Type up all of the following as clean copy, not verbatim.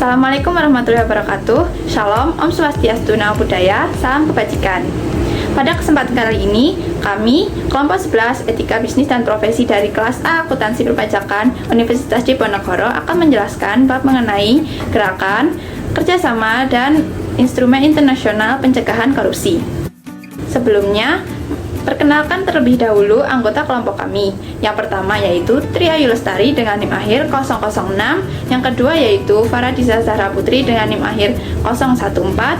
Assalamualaikum warahmatullahi wabarakatuh. Shalom, Om Swastiastu, Namo Buddhaya, salam kebajikan. Pada kesempatan kali ini, kami, kelompok 11 Etika Bisnis dan Profesi dari kelas A Akuntansi Perpajakan Universitas Diponegoro akan menjelaskan bab mengenai gerakan, kerjasama, dan instrumen internasional pencegahan korupsi. Sebelumnya, perkenalkan terlebih dahulu anggota kelompok kami. Yang pertama yaitu Tri Ayu Lestari dengan NIM akhir 006, yang kedua yaitu Faradisa Zahra Putri dengan NIM akhir 014,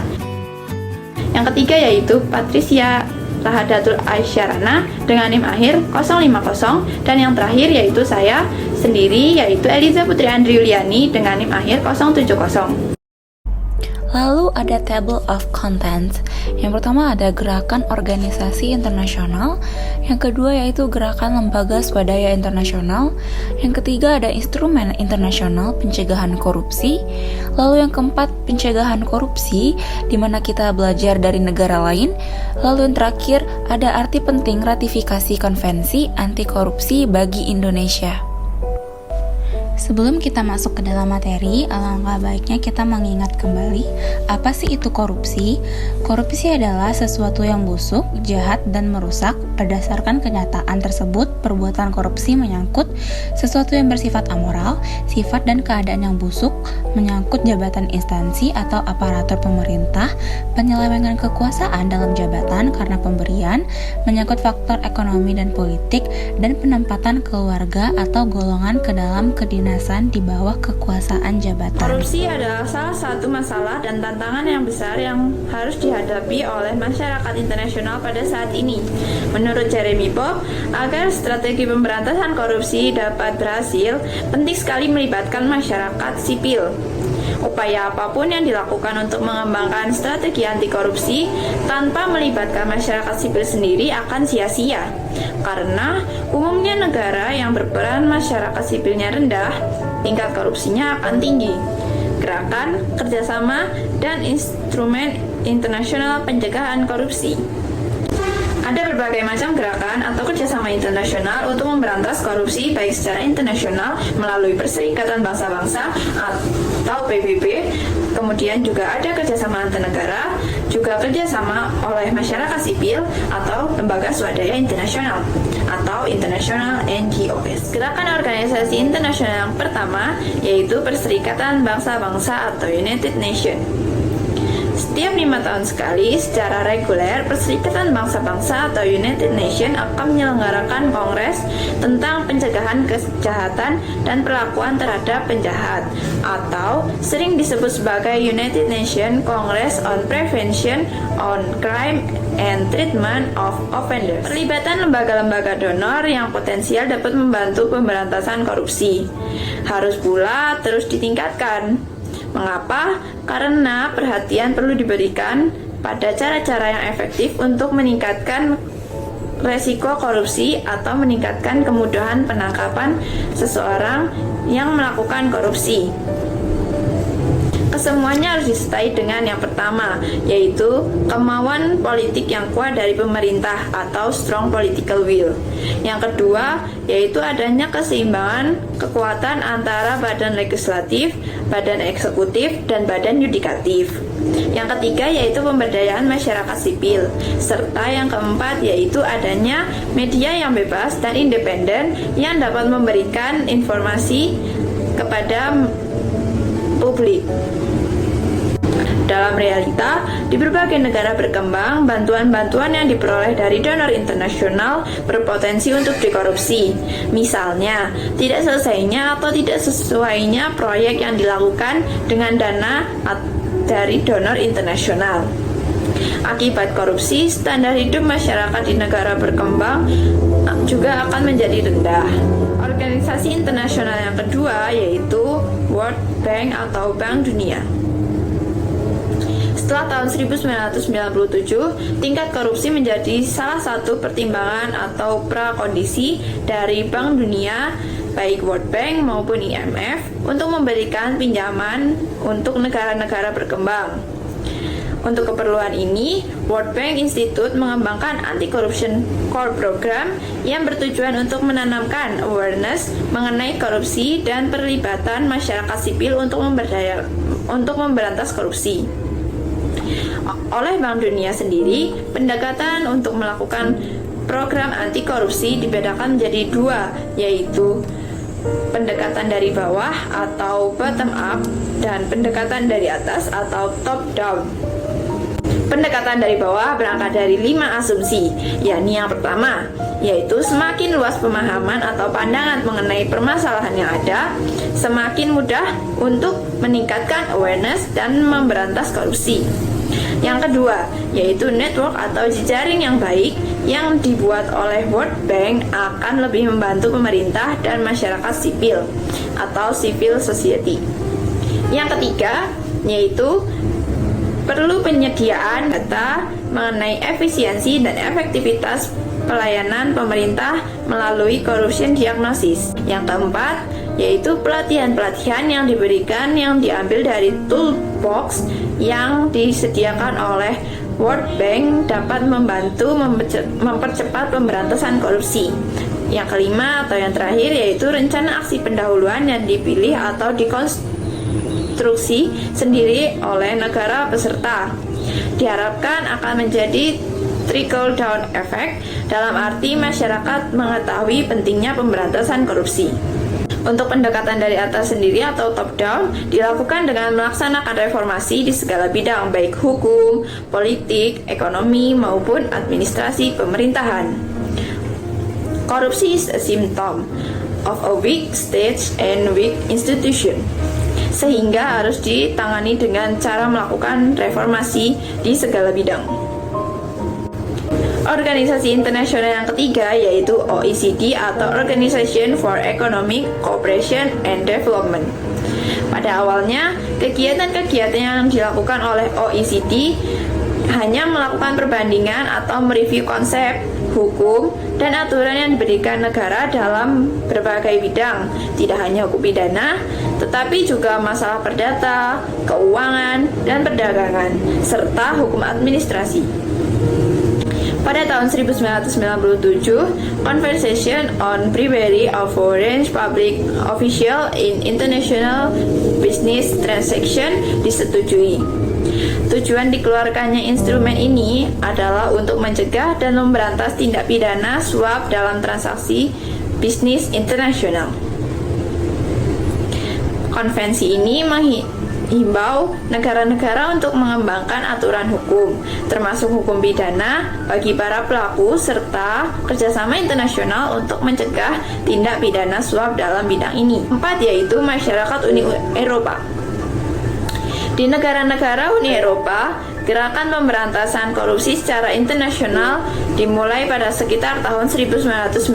yang ketiga yaitu Patricia Rahadatul Aisyarana dengan NIM akhir 050, dan yang terakhir yaitu saya sendiri yaitu Eliza Putri Andriuliani dengan NIM akhir 070. Lalu ada table of contents. Yang pertama ada gerakan organisasi internasional, yang kedua yaitu gerakan lembaga swadaya internasional, yang ketiga ada instrumen internasional pencegahan korupsi, lalu yang keempat pencegahan korupsi di mana kita belajar dari negara lain, lalu yang terakhir ada arti penting ratifikasi konvensi anti korupsi bagi Indonesia. Sebelum kita masuk ke dalam materi, alangkah baiknya kita mengingat kembali apa sih itu korupsi. Korupsi adalah sesuatu yang busuk, jahat, dan merusak. Berdasarkan kenyataan tersebut, perbuatan korupsi menyangkut sesuatu yang bersifat amoral, sifat dan keadaan yang busuk, menyangkut jabatan instansi atau aparatur pemerintah, penyelewengan kekuasaan dalam jabatan karena pemberian, menyangkut faktor ekonomi dan politik, dan penempatan keluarga atau golongan ke dalam kedinasan di bawah kekuasaan jabatan. Korupsi adalah salah satu masalah dan tantangan yang besar yang harus dihadapi oleh masyarakat internasional pada saat ini. Menurut Jeremy Bob, agar strategi pemberantasan korupsi dapat berhasil, penting sekali melibatkan masyarakat sipil. Upaya apapun yang dilakukan untuk mengembangkan strategi anti korupsi tanpa melibatkan masyarakat sipil sendiri akan sia-sia. Karena umumnya negara yang berperan masyarakat sipilnya rendah, tingkat korupsinya akan tinggi. Gerakan, kerjasama, dan instrumen internasional pencegahan korupsi. Ada berbagai macam gerakan atau kerjasama internasional untuk memberantas korupsi baik secara internasional melalui Perserikatan Bangsa-Bangsa atau PBB, kemudian juga ada kerjasama antar negara, juga kerjasama oleh masyarakat sipil atau lembaga swadaya internasional atau international NGOs. Gerakan organisasi internasional yang pertama yaitu Perserikatan Bangsa-Bangsa atau United Nations. Setiap 5 tahun sekali, secara reguler, Perserikatan Bangsa-Bangsa atau United Nations akan menyelenggarakan kongres tentang pencegahan kejahatan dan perlakuan terhadap penjahat, atau sering disebut sebagai United Nations Congress on Prevention on Crime and Treatment of Offenders. Perlibatan lembaga-lembaga donor yang potensial dapat membantu pemberantasan korupsi harus pula terus ditingkatkan. Mengapa? Karena perhatian perlu diberikan pada cara-cara yang efektif untuk meningkatkan resiko korupsi atau meningkatkan kemudahan penangkapan seseorang yang melakukan korupsi. Kesemuanya harus disertai dengan yang pertama, yaitu kemauan politik yang kuat dari pemerintah atau strong political will. Yang kedua, yaitu adanya keseimbangan kekuatan antara badan legislatif, badan eksekutif, dan badan yudikatif. Yang ketiga yaitu pemberdayaan masyarakat sipil, serta yang keempat yaitu adanya media yang bebas dan independen yang dapat memberikan informasi kepada publik. Dalam realita, di berbagai negara berkembang, bantuan-bantuan yang diperoleh dari donor internasional berpotensi untuk dikorupsi. Misalnya, tidak selesainya atau tidak sesuainya proyek yang dilakukan dengan dana dari donor internasional. Akibat korupsi, standar hidup masyarakat di negara berkembang juga akan menjadi rendah. Organisasi internasional yang kedua yaitu World Bank atau Bank Dunia. Setelah tahun 1997, tingkat korupsi menjadi salah satu pertimbangan atau prakondisi dari Bank Dunia, baik World Bank maupun IMF, untuk memberikan pinjaman untuk negara-negara berkembang. Untuk keperluan ini, World Bank Institute mengembangkan Anti-Corruption Core Program yang bertujuan untuk menanamkan awareness mengenai korupsi dan perlibatan masyarakat sipil untuk memberantas korupsi. Oleh Bank Dunia sendiri, pendekatan untuk melakukan program anti korupsi dibedakan menjadi dua, yaitu pendekatan dari bawah atau bottom up dan pendekatan dari atas atau top down. Pendekatan dari bawah berangkat dari 5 asumsi, yakni yang pertama, yaitu semakin luas pemahaman atau pandangan mengenai permasalahan yang ada, semakin mudah untuk meningkatkan awareness dan memberantas korupsi. Yang kedua, yaitu network atau jejaring yang baik yang dibuat oleh World Bank akan lebih membantu pemerintah dan masyarakat sipil atau civil society. Yang ketiga, yaitu perlu penyediaan data mengenai efisiensi dan efektivitas pelayanan pemerintah melalui corruption diagnosis. Yang keempat, yaitu pelatihan-pelatihan yang diberikan yang diambil dari toolbox yang disediakan oleh World Bank dapat membantu mempercepat pemberantasan korupsi. Yang kelima atau yang terakhir yaitu rencana aksi pendahuluan yang dipilih atau dikonstruksi sendiri oleh negara peserta. Diharapkan akan menjadi trickle down effect dalam arti masyarakat mengetahui pentingnya pemberantasan korupsi. Untuk pendekatan dari atas sendiri atau top down dilakukan dengan melaksanakan reformasi di segala bidang baik hukum, politik, ekonomi maupun administrasi pemerintahan. Korupsi is a symptom of a weak state and weak institution, sehingga harus ditangani dengan cara melakukan reformasi di segala bidang. Organisasi internasional yang ketiga yaitu OECD atau Organization for Economic Cooperation and Development. Pada awalnya, kegiatan-kegiatan yang dilakukan oleh OECD hanya melakukan perbandingan atau mereview konsep, hukum, dan aturan yang diberikan negara dalam berbagai bidang, tidak hanya hukum pidana, tetapi juga masalah perdata, keuangan, dan perdagangan, serta hukum administrasi. Pada tahun 1997, Convention on Bribery of Foreign Public Officials in International Business Transaction disetujui. Tujuan dikeluarkannya instrumen ini adalah untuk mencegah dan memberantas tindak pidana suap dalam transaksi bisnis internasional. Konvensi ini menghimbau negara-negara untuk mengembangkan aturan hukum, termasuk hukum pidana bagi para pelaku serta kerjasama internasional untuk mencegah tindak pidana suap dalam bidang ini. 4 yaitu masyarakat Uni Eropa. Di negara-negara Uni Eropa, gerakan pemberantasan korupsi secara internasional dimulai pada sekitar tahun 1996.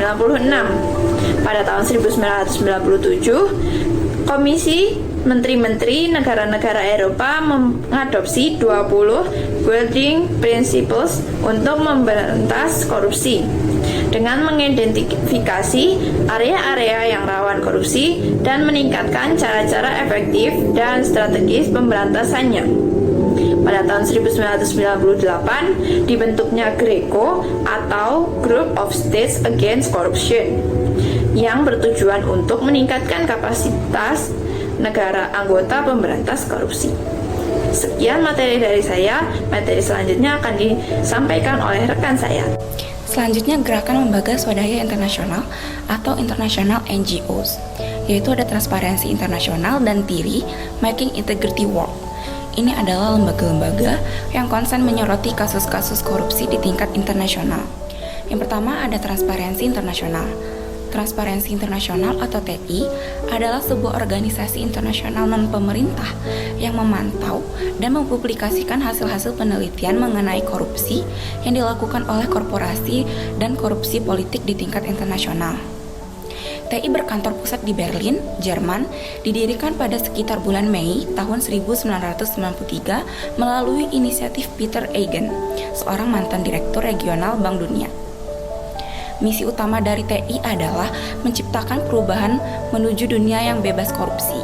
Pada tahun 1997, Komisi Menteri-Menteri negara-negara Eropa mengadopsi 20 Guiding Principles untuk memberantas korupsi dengan mengidentifikasi area-area yang rawan korupsi dan meningkatkan cara-cara efektif dan strategis pemberantasannya. Pada tahun 1998 dibentuknya GRECO atau Group of States Against Corruption yang bertujuan untuk meningkatkan kapasitas negara anggota pemberantas korupsi. Sekian materi dari saya. Materi selanjutnya akan disampaikan oleh rekan saya. Selanjutnya gerakan lembaga swadaya internasional atau international NGOs, yaitu ada Transparency International dan TIRI, Making Integrity Work. Ini adalah lembaga-lembaga yang konsen menyoroti kasus-kasus korupsi di tingkat internasional. Yang pertama ada Transparency International. Transparency International atau TI adalah sebuah organisasi internasional non-pemerintah yang memantau dan mempublikasikan hasil-hasil penelitian mengenai korupsi yang dilakukan oleh korporasi dan korupsi politik di tingkat internasional. TI berkantor pusat di Berlin, Jerman, didirikan pada sekitar bulan Mei tahun 1993 melalui inisiatif Peter Eigen, seorang mantan direktur regional Bank Dunia. Misi utama dari TI adalah menciptakan perubahan menuju dunia yang bebas korupsi.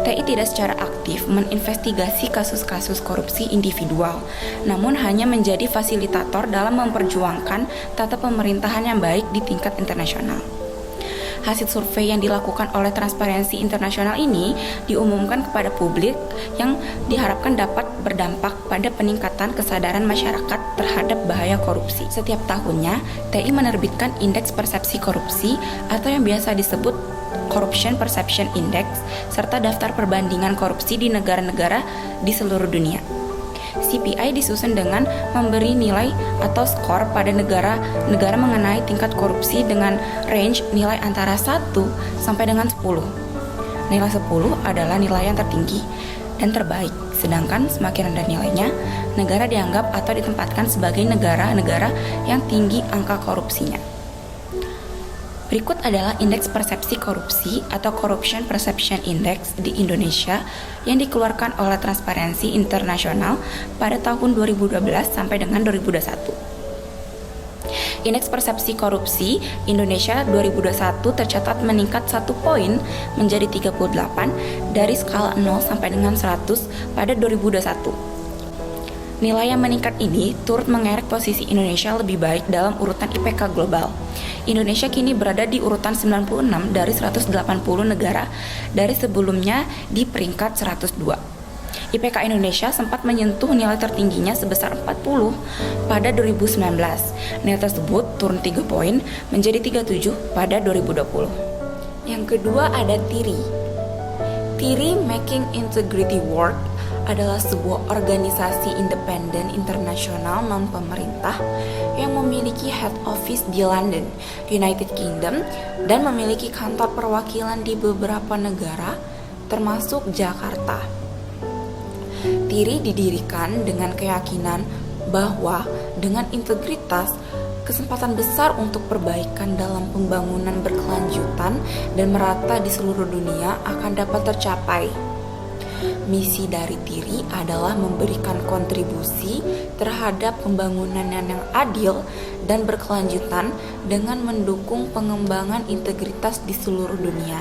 TI TI tidak secara aktif menginvestigasi kasus-kasus korupsi individual, namun hanya menjadi fasilitator dalam memperjuangkan tata pemerintahan yang baik di tingkat internasional. Hasil survei yang dilakukan oleh Transparency International ini diumumkan kepada publik yang diharapkan dapat berdampak pada peningkatan kesadaran masyarakat terhadap bahaya korupsi. Setiap tahunnya, TI menerbitkan Indeks Persepsi Korupsi atau yang biasa disebut Corruption Perception Index serta daftar perbandingan korupsi di negara-negara di seluruh dunia. CPI disusun dengan memberi nilai atau skor pada negara-negara mengenai tingkat korupsi dengan range nilai antara 1 sampai dengan 10. Nilai 10 adalah nilai yang tertinggi dan terbaik, sedangkan semakin rendah nilainya, negara dianggap atau ditempatkan sebagai negara-negara yang tinggi angka korupsinya. Berikut adalah Indeks Persepsi Korupsi atau Corruption Perception Index di Indonesia yang dikeluarkan oleh Transparency International pada tahun 2012 sampai dengan 2021. Indeks Persepsi Korupsi Indonesia 2021 tercatat meningkat 1 poin menjadi 38 dari skala 0 sampai dengan 100 pada 2021. Nilai yang meningkat ini turut mengerek posisi Indonesia lebih baik dalam urutan IPK global. Indonesia kini berada di urutan 96 dari 180 negara dari sebelumnya di peringkat 102. IPK Indonesia sempat menyentuh nilai tertingginya sebesar 40 pada 2019. Nilai tersebut turun 3 poin menjadi 37 pada 2020. Yang kedua ada TIRI. TIRI Making Integrity Work adalah sebuah organisasi independen internasional non-pemerintah yang memiliki head office di London, United Kingdom, dan memiliki kantor perwakilan di beberapa negara, termasuk Jakarta. TIRI didirikan dengan keyakinan bahwa dengan integritas, kesempatan besar untuk perbaikan dalam pembangunan berkelanjutan dan merata di seluruh dunia akan dapat tercapai. Misi dari TIRI adalah memberikan kontribusi terhadap pembangunan yang adil dan berkelanjutan dengan mendukung pengembangan integritas di seluruh dunia.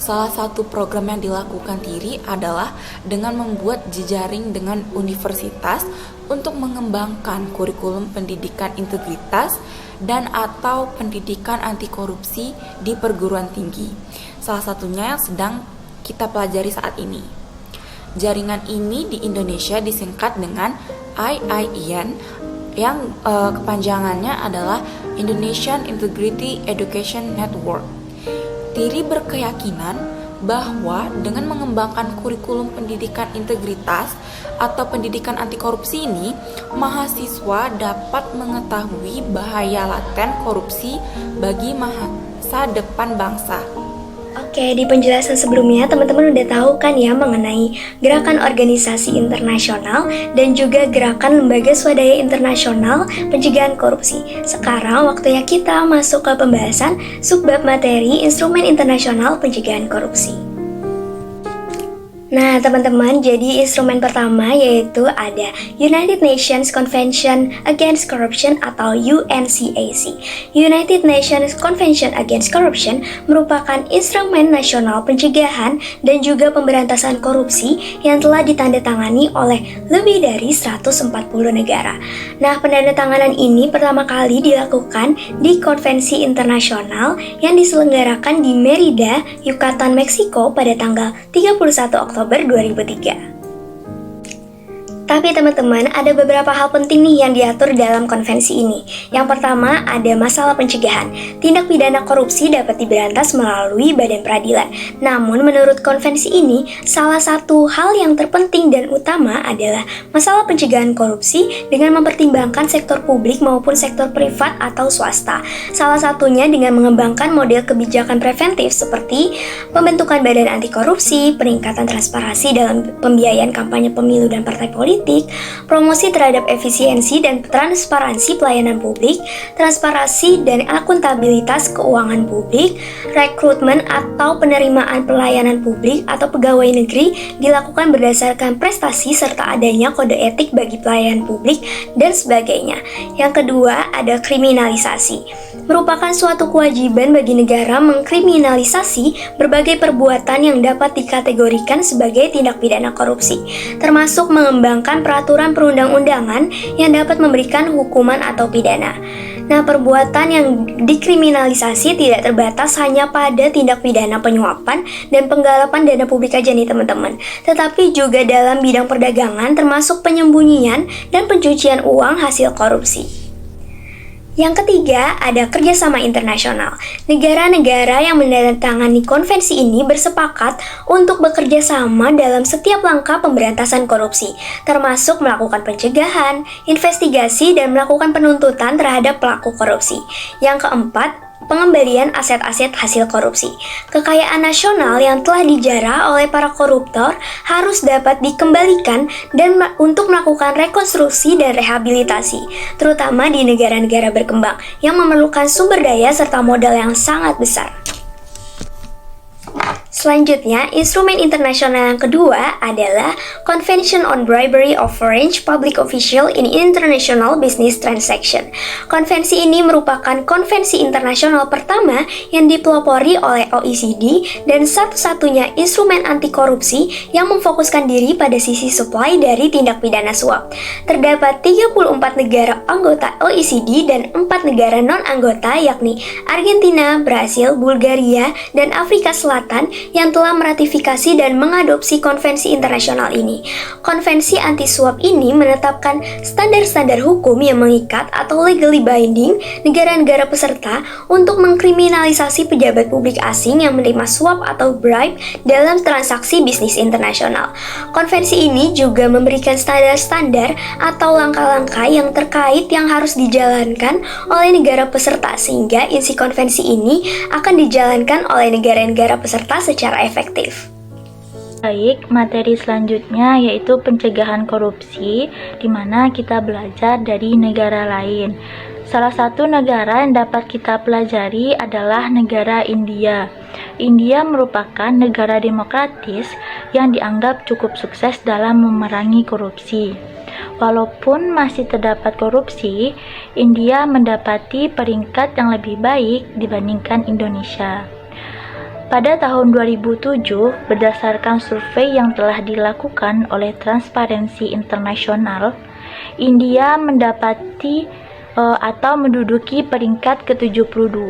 Salah satu program yang dilakukan TIRI adalah dengan membuat jejaring dengan universitas untuk mengembangkan kurikulum pendidikan integritas dan atau pendidikan anti korupsi di perguruan tinggi. Salah satunya yang sedang kita pelajari saat ini. Jaringan ini di Indonesia disingkat dengan IIEN yang kepanjangannya adalah Indonesian Integrity Education Network. TIRI berkeyakinan bahwa dengan mengembangkan kurikulum pendidikan integritas atau pendidikan anti korupsi ini, mahasiswa dapat mengetahui bahaya laten korupsi bagi masa depan bangsa. Oke, di penjelasan sebelumnya teman-teman udah tahu kan ya mengenai gerakan organisasi internasional dan juga gerakan lembaga swadaya internasional pencegahan korupsi. Sekarang waktunya kita masuk ke pembahasan subbab materi instrumen internasional pencegahan korupsi. Nah teman-teman, jadi instrumen pertama yaitu ada United Nations Convention Against Corruption atau UNCAC. United Nations Convention Against Corruption merupakan instrumen nasional pencegahan dan juga pemberantasan korupsi yang telah ditandatangani oleh lebih dari 140 negara. Nah penandatanganan ini pertama kali dilakukan di konvensi internasional yang diselenggarakan di Merida, Yucatan, Meksiko pada tanggal 31 Oktober 2003. Tapi teman-teman, ada beberapa hal penting nih yang diatur dalam konvensi ini. Yang pertama, ada masalah pencegahan. Tindak pidana korupsi dapat diberantas melalui badan peradilan. Namun, menurut konvensi ini, salah satu hal yang terpenting dan utama adalah masalah pencegahan korupsi dengan mempertimbangkan sektor publik maupun sektor privat atau swasta. Salah satunya dengan mengembangkan model kebijakan preventif seperti pembentukan badan anti korupsi, peningkatan transparansi dalam pembiayaan kampanye pemilu dan partai politik, promosi terhadap efisiensi dan transparansi pelayanan publik, transparansi dan akuntabilitas keuangan publik, rekrutmen atau penerimaan pelayanan publik atau pegawai negeri dilakukan berdasarkan prestasi serta adanya kode etik bagi pelayanan publik dan sebagainya. Yang kedua, ada kriminalisasi. merupakan suatu kewajiban bagi negara mengkriminalisasi berbagai perbuatan yang dapat dikategorikan sebagai tindak pidana korupsi, termasuk mengembangkan peraturan perundang-undangan yang dapat memberikan hukuman atau pidana. Nah, perbuatan yang dikriminalisasi tidak terbatas hanya pada tindak pidana penyuapan dan penggalapan dana publik aja nih teman-teman, tetapi juga dalam bidang perdagangan termasuk penyembunyian dan pencucian uang hasil korupsi. Yang ketiga, ada kerjasama internasional. Negara-negara yang menandatangani konvensi ini bersepakat untuk bekerja sama dalam setiap langkah pemberantasan korupsi, termasuk melakukan pencegahan, investigasi, dan melakukan penuntutan terhadap pelaku korupsi. Yang keempat, pengembalian aset-aset hasil korupsi. Kekayaan nasional yang telah dijarah oleh para koruptor harus dapat dikembalikan dan untuk melakukan rekonstruksi dan rehabilitasi, terutama di negara-negara berkembang yang memerlukan sumber daya serta modal yang sangat besar. Selanjutnya, instrumen internasional yang kedua adalah Convention on Bribery of Foreign Public Official in International Business Transaction. Konvensi ini merupakan konvensi internasional pertama yang dipelopori oleh OECD dan satu-satunya instrumen anti korupsi yang memfokuskan diri pada sisi supply dari tindak pidana suap. Terdapat 34 negara anggota OECD dan 4 negara non-anggota yakni Argentina, Brasil, Bulgaria, dan Afrika Selatan yang telah meratifikasi dan mengadopsi konvensi internasional ini. Konvensi anti suap ini menetapkan standar-standar hukum yang mengikat atau legally binding negara-negara peserta untuk mengkriminalisasi pejabat publik asing yang menerima suap atau bribe dalam transaksi bisnis internasional. Konvensi ini juga memberikan standar-standar atau langkah-langkah yang terkait yang harus dijalankan oleh negara peserta sehingga isi konvensi ini akan dijalankan oleh negara-negara peserta secara efektif. Baik, materi selanjutnya yaitu pencegahan korupsi, di mana kita belajar dari negara lain. Salah satu negara yang dapat kita pelajari adalah negara India. India merupakan negara demokratis yang dianggap cukup sukses dalam memerangi korupsi. Walaupun masih terdapat korupsi, India mendapati peringkat yang lebih baik dibandingkan Indonesia. Pada tahun 2007, berdasarkan survei yang telah dilakukan oleh Transparency International, India mendapati atau menduduki peringkat ke-72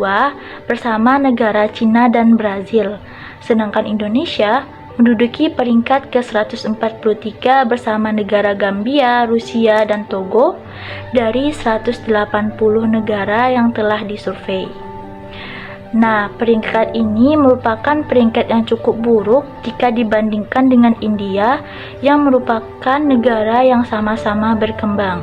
bersama negara Cina dan Brazil, sedangkan Indonesia menduduki peringkat ke-143 bersama negara Gambia, Rusia, dan Togo dari 180 negara yang telah disurvei. Nah, peringkat ini merupakan peringkat yang cukup buruk jika dibandingkan dengan India yang merupakan negara yang sama-sama berkembang.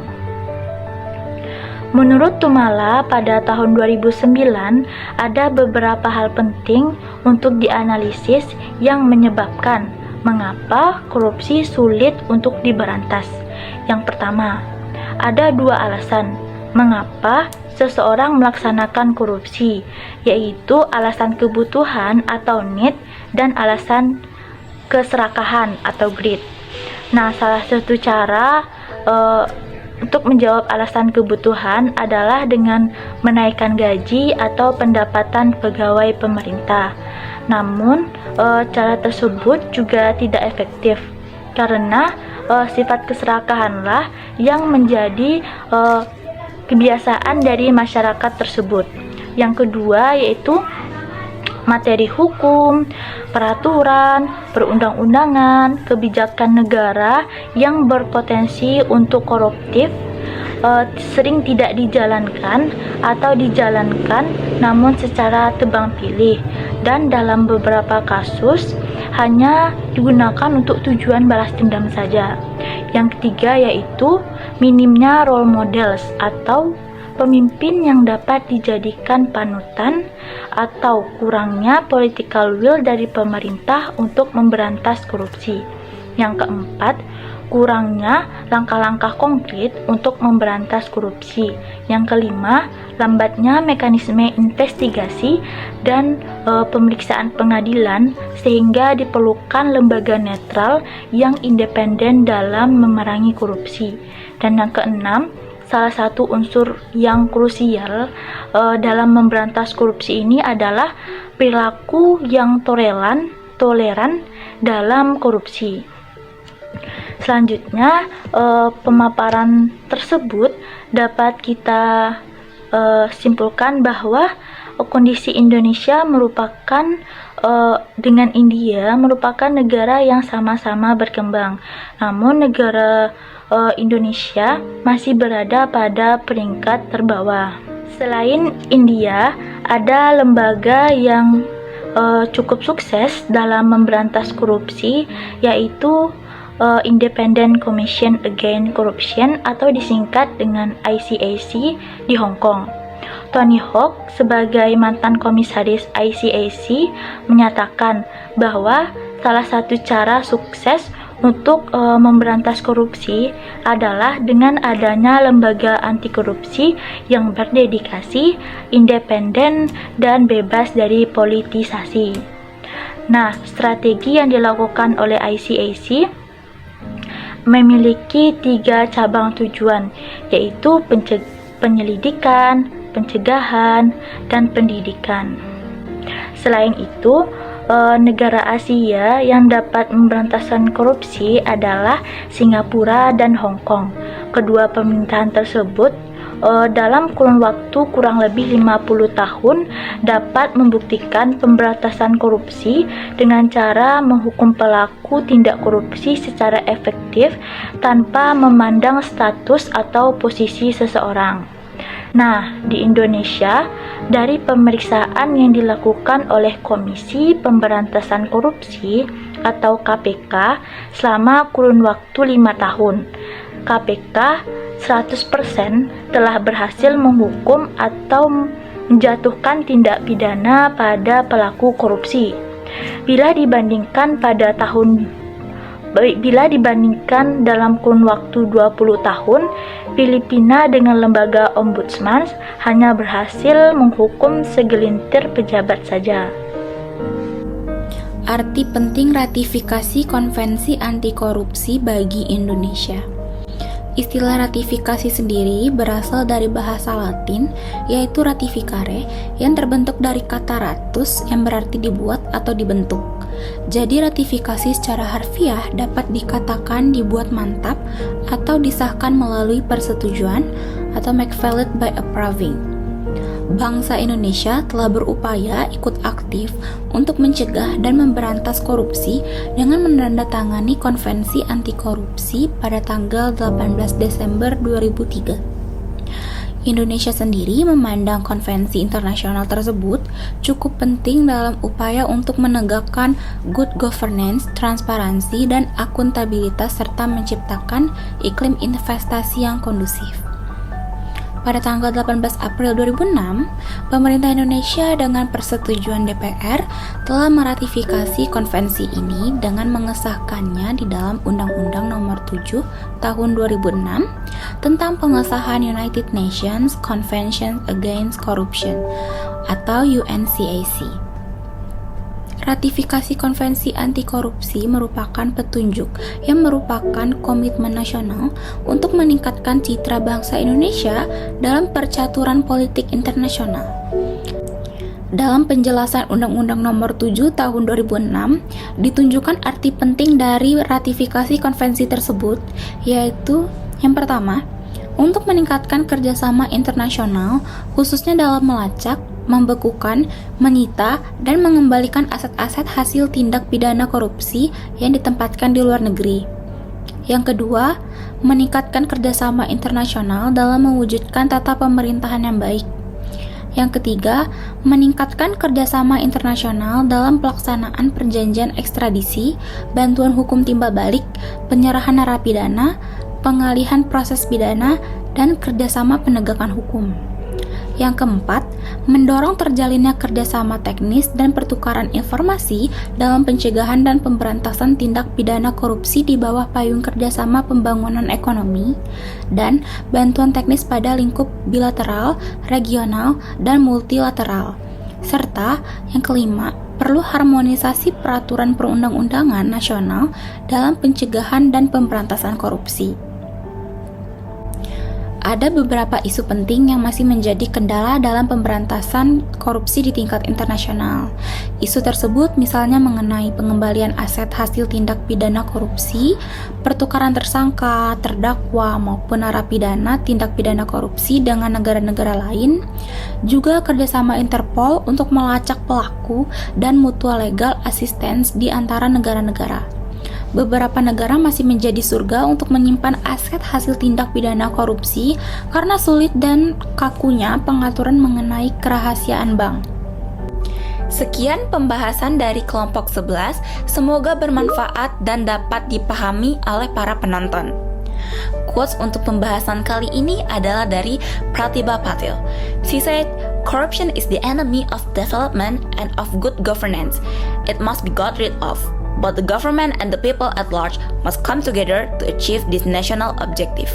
Menurut Tumala, pada tahun 2009 ada beberapa hal penting untuk dianalisis yang menyebabkan mengapa korupsi sulit untuk diberantas. Yang pertama, ada dua alasan mengapa seseorang melaksanakan korupsi, yaitu alasan kebutuhan atau need dan alasan keserakahan atau greed. Nah, salah satu cara untuk menjawab alasan kebutuhan adalah dengan menaikkan gaji atau pendapatan pegawai pemerintah. Namun, cara tersebut juga tidak efektif karena sifat keserakahanlah yang menjadi kebiasaan dari masyarakat tersebut. Yang kedua yaitu materi hukum, peraturan, perundang-undangan, kebijakan negara yang berpotensi untuk koruptif sering tidak dijalankan atau dijalankan namun secara tebang pilih, dan dalam beberapa kasus hanya digunakan untuk tujuan balas dendam saja. Yang ketiga yaitu minimnya role models atau pemimpin yang dapat dijadikan panutan atau kurangnya political will dari pemerintah untuk memberantas korupsi. Yang keempat, kurangnya langkah-langkah konkret untuk memberantas korupsi. Yang kelima, lambatnya mekanisme investigasi dan pemeriksaan pengadilan sehingga diperlukan lembaga netral yang independen dalam memerangi korupsi. Dan yang keenam, salah satu unsur yang krusial dalam memberantas korupsi ini adalah perilaku yang toleran dalam korupsi. Selanjutnya, pemaparan tersebut dapat kita simpulkan bahwa kondisi Indonesia dengan India merupakan negara yang sama-sama berkembang. Namun negara Indonesia masih berada pada peringkat terbawah. Selain India, ada lembaga yang cukup sukses dalam memberantas korupsi, yaitu Independent Commission Against Corruption atau disingkat dengan ICAC di Hong Kong. Tony Hawk sebagai mantan komisaris ICAC menyatakan bahwa salah satu cara sukses untuk memberantas korupsi adalah dengan adanya lembaga anti korupsi yang berdedikasi, independen, dan bebas dari politisasi. Nah, strategi yang dilakukan oleh ICAC memiliki 3 cabang tujuan, yaitu penyelidikan, pencegahan, dan pendidikan. Selain itu, negara Asia yang dapat memberantasan korupsi adalah Singapura dan Hong Kong. Kedua pemerintahan tersebut dalam kurun waktu kurang lebih 50 tahun dapat membuktikan pemberantasan korupsi dengan cara menghukum pelaku tindak korupsi secara efektif tanpa memandang status atau posisi seseorang. Nah, di Indonesia, dari pemeriksaan yang dilakukan oleh Komisi Pemberantasan Korupsi atau KPK selama kurun waktu 5 tahun, KPK 100% telah berhasil menghukum atau menjatuhkan tindak pidana pada pelaku korupsi. Bila dibandingkan dalam kurun waktu 20 tahun, Filipina dengan lembaga ombudsman hanya berhasil menghukum segelintir pejabat saja. Arti penting ratifikasi Konvensi Anti Korupsi bagi Indonesia. Istilah ratifikasi sendiri berasal dari bahasa Latin, yaitu ratificare, yang terbentuk dari kata ratus yang berarti dibuat atau dibentuk. Jadi ratifikasi secara harfiah dapat dikatakan dibuat mantap atau disahkan melalui persetujuan atau make valid by approving. Bangsa Indonesia telah berupaya ikut aktif untuk mencegah dan memberantas korupsi dengan menandatangani Konvensi Anti Korupsi pada tanggal 18 Desember 2003. Indonesia sendiri memandang konvensi internasional tersebut cukup penting dalam upaya untuk menegakkan good governance, transparansi, dan akuntabilitas serta menciptakan iklim investasi yang kondusif. Pada tanggal 18 April 2006, pemerintah Indonesia dengan persetujuan DPR telah meratifikasi konvensi ini dengan mengesahkannya di dalam Undang-Undang Nomor 7 Tahun 2006 tentang pengesahan United Nations Convention Against Corruption atau UNCAC. Ratifikasi Konvensi Anti Korupsi merupakan petunjuk yang merupakan komitmen nasional untuk meningkatkan citra bangsa Indonesia dalam percaturan politik internasional. Dalam penjelasan Undang-Undang Nomor 7 Tahun 2006, ditunjukkan arti penting dari ratifikasi konvensi tersebut, yaitu yang pertama, untuk meningkatkan kerjasama internasional, khususnya dalam melacak, membekukan, menyita, dan mengembalikan aset-aset hasil tindak pidana korupsi yang ditempatkan di luar negeri. Yang kedua, meningkatkan kerjasama internasional dalam mewujudkan tata pemerintahan yang baik. Yang ketiga, meningkatkan kerjasama internasional dalam pelaksanaan perjanjian ekstradisi, bantuan hukum timbal balik, penyerahan narapidana, pengalihan proses pidana, dan kerjasama penegakan hukum. Yang keempat, mendorong terjalinnya kerjasama teknis dan pertukaran informasi dalam pencegahan dan pemberantasan tindak pidana korupsi di bawah payung kerjasama pembangunan ekonomi dan bantuan teknis pada lingkup bilateral, regional, dan multilateral. Serta yang kelima, perlu harmonisasi peraturan perundang-undangan nasional dalam pencegahan dan pemberantasan korupsi. Ada beberapa isu penting yang masih menjadi kendala dalam pemberantasan korupsi di tingkat internasional. Isu tersebut misalnya mengenai pengembalian aset hasil tindak pidana korupsi, pertukaran tersangka, terdakwa, maupun narapidana tindak pidana korupsi dengan negara-negara lain, juga kerjasama Interpol untuk melacak pelaku dan mutual legal assistance di antara negara-negara. Beberapa negara masih menjadi surga untuk menyimpan aset hasil tindak pidana korupsi karena sulit dan kakunya pengaturan mengenai kerahasiaan bank. Sekian pembahasan dari kelompok 11, semoga bermanfaat dan dapat dipahami oleh para penonton. Quotes untuk pembahasan kali ini adalah dari Pratibha Patil. She said, "Corruption is the enemy of development and of good governance. It must be got rid of. But the government and the people at large must come together to achieve this national objective."